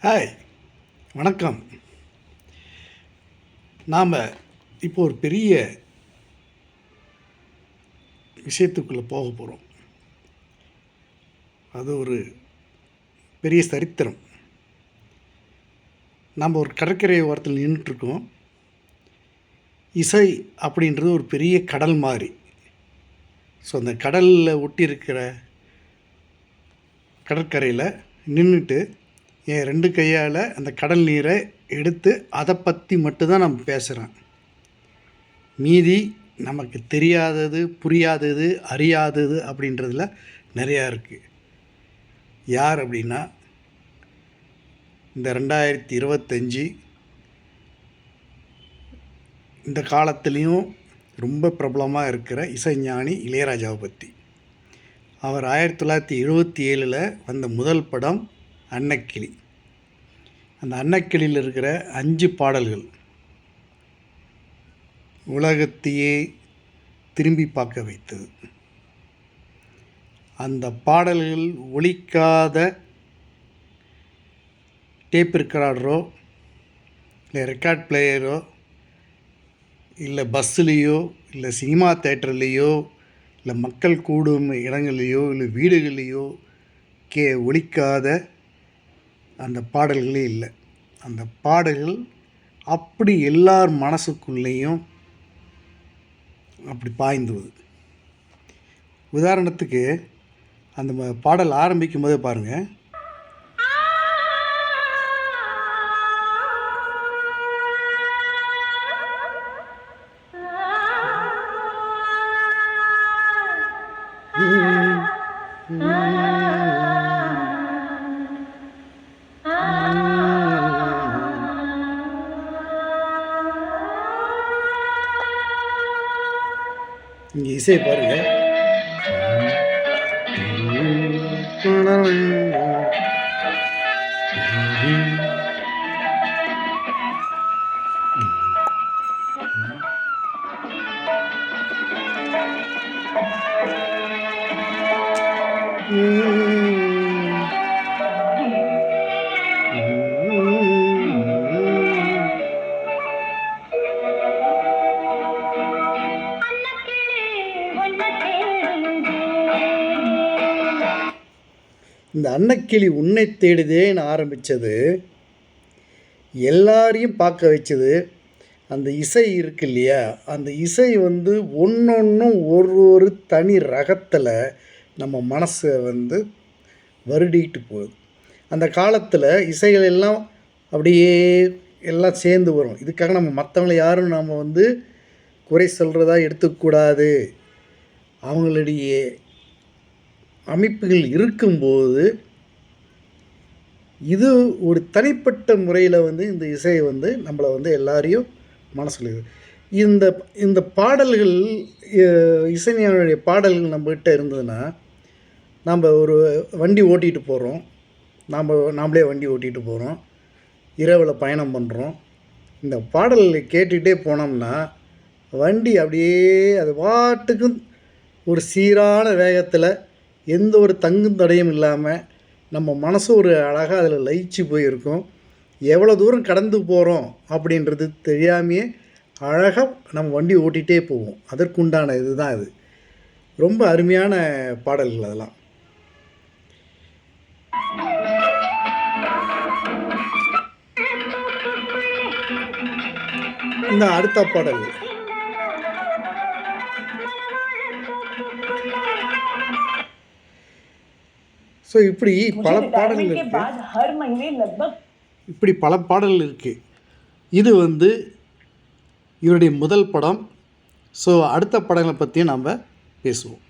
Hi, வணக்கம். நாம் இப்போ ஒரு பெரிய விஷயத்துக்குள்ளே போக போகிறோம். அது ஒரு பெரிய சரித்திரம். நாம் ஒரு கடற்கரை ஓரத்தில் நின்றுட்டுருக்கோம். இசை அப்படின்றது ஒரு பெரிய கடல் மாதிரி. ஸோ அந்த கடலில் ஒட்டி இருக்கிற கடற்கரையில் நின்றுட்டு என் 2 கையால் அந்த கடல் நீரை எடுத்து அதை பற்றி மட்டும்தான் நம்ம பேசுகிறேன். மீதி நமக்கு தெரியாதது, புரியாதது, அறியாதது அப்படின்றதுல நிறையா இருக்குது. யார் அப்படின்னா, இந்த 2025 இந்த காலத்துலேயும் ரொம்ப பிரபலமாக இருக்கிற இசைஞானி இளையராஜாவை பற்றி. அவர் 1977 வந்த முதல் படம் அன்னக்கிளி. அந்த அன்னக்கிளியில் இருக்கிற 5 பாடல்கள் உலகத்தையே திரும்பி பார்க்க வைத்தது. அந்த பாடல்கள் ஒலிக்காத டேப் ரெக்கார்டரோ இல்லை ரெக்கார்ட் பிளேயரோ இல்லை பஸ்ஸுலேயோ இல்லை சினிமா தேட்டர்லேயோ இல்லை மக்கள் கூடும் இடங்கள்லையோ இல்லை வீடுகள்லேயோ ஒலிக்காத அந்த பாடல்களே இல்லை. அந்த பாடல்கள் அப்படி எல்லார் மனசுக்குள்ளேயும் அப்படி பாய்ந்துவது. உதாரணத்துக்கு அந்த பாடல் ஆரம்பிக்கும் போதே பாருங்கள். இங்கே இசை பாருங்க. இந்த அன்னக்கிளி உன்னை தேடுதேன்னு ஆரம்பித்தது எல்லாரையும் பார்க்க வச்சது அந்த இசை இருக்கு இல்லையா? அந்த இசை ஒன்றொன்றும் ஒரு தனி ரகத்தில் நம்ம மனசை வருடிட்டு போகுது. அந்த காலத்தில் இசைகள் எல்லாம் அப்படியே எல்லாம் சேர்ந்து வரும். இதுக்காக நம்ம மற்றவங்களை யாரும் நம்ம குறை சொல்கிறதா எடுத்துக்கூடாது. அவங்களுடைய அமைப்புகள் இருக்கும்போது இது ஒரு தனிப்பட்ட முறையில் இந்த இசையை நம்மளை எல்லாரையும் மனசில் இந்த இந்த பாடல்கள் இசைஞானியுடைய பாடல்கள் நம்மகிட்ட இருந்ததுன்னா, நம்ம ஒரு வண்டி ஓட்டிகிட்டு போகிறோம், நாம்ளே வண்டி ஓட்டிகிட்டு போகிறோம், இரவில் பயணம் பண்ணுறோம். இந்த பாடல்களை கேட்டுகிட்டே போனோம்னா வண்டி அப்படியே அது பாட்டுக்கும் ஒரு சீரான வேகத்தில் எந்த ஒரு தங்கும் தடையும் இல்லாமல் நம்ம மனசு ஒரு அழகாக அதில் லயிச்சு போயிருக்கும். எவ்வளோ தூரம் கடந்து போகிறோம் அப்படின்றது தெரியாமையே அழகாக நம்ம வண்டி ஓட்டிகிட்டே போவோம். அதற்குண்டான இதுதான் இது. ரொம்ப அருமையான பாடல்கள் அதெல்லாம். இந்த அடுத்த பாடல் ஸோ இப்படி பல பாடல்கள் இருக்குது. இப்படி பல பாடல்கள் இருக்குது. இது இவருடைய முதல் படம். ஸோ அடுத்த படங்களை பற்றியும் நாம் பேசுவோம்.